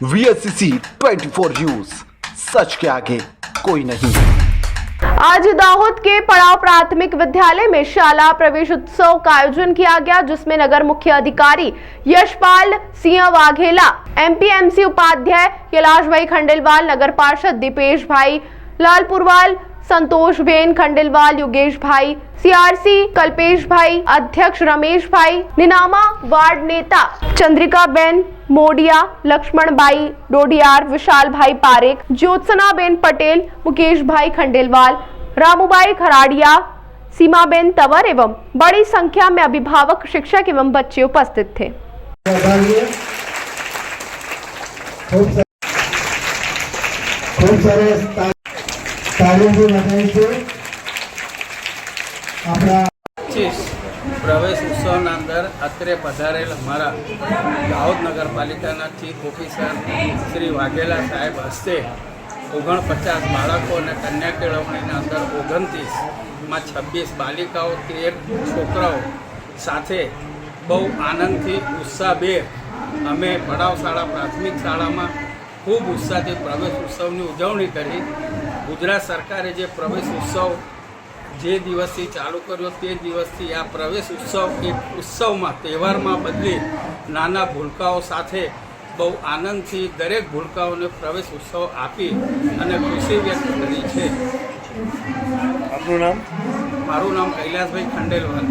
VSCC 24 news, सच के आगे कोई नहीं। आज दाहोद के पड़ाव प्राथमिक विद्यालय में शाला प्रवेश उत्सव का आयोजन किया गया, जिसमें नगर मुख्य अधिकारी यशपाल सिंह वाघेला, MPMC उपाध्याय कैलाश भाई खंडेलवाल, नगर पार्षद दीपेश भाई लालपुरवाल, संतोष बेन खंडेलवाल, योगेश भाई CRC, कल्पेश भाई अध्यक्ष, रमेश भाई निनामा, वार्ड नेता चंद्रिका बेन मोडिया, लक्ष्मण भाई डोडियार, विशाल भाई पारेख, ज्योत्सना बेन पटेल, मुकेश भाई खंडेलवाल, रामूबाई खराड़िया, सीमा बेन तंवर एवं बड़ी संख्या में अभिभावक, शिक्षक एवं बच्चे उपस्थित थे। प्रवेश उत्सव अंदर અત્રે પધારેલ અમારા દાહોદ નગરપાલિકાના ચીફ ઓફિસર શ્રી વાઘેલા સાહેબ હસ્તે 49 બાળકો અને કન્યા કેળવણીના અંદર 29માં 26 બાલિકાઓ 13 છોકરાઓ સાથે બહુ આનંદથી ઉત્સાહભેર અમે પડાવ શાળા પ્રાથમિક શાળામાં ખૂબ ઉત્સાહથી પ્રવેશ ઉત્સવની ઉજવણી કરી। ગુજરાત સરકારે જે પ્રવેશ ઉત્સવ જે દિવસથી ચાલુ કર્યો તે દિવસથી આ પ્રવેશ ઉત્સવ એક ઉત્સવમાં તહેવારમાં બદલી નાના ભૂલકાઓ સાથે બહુ આનંદથી દરેક ભૂલકાઓને પ્રવેશ ઉત્સવ આપી અને ખુશી વ્યક્ત કરી છે। આપનું નામ? મારું નામ કૈલાસભાઈ ખંડેલવાલ,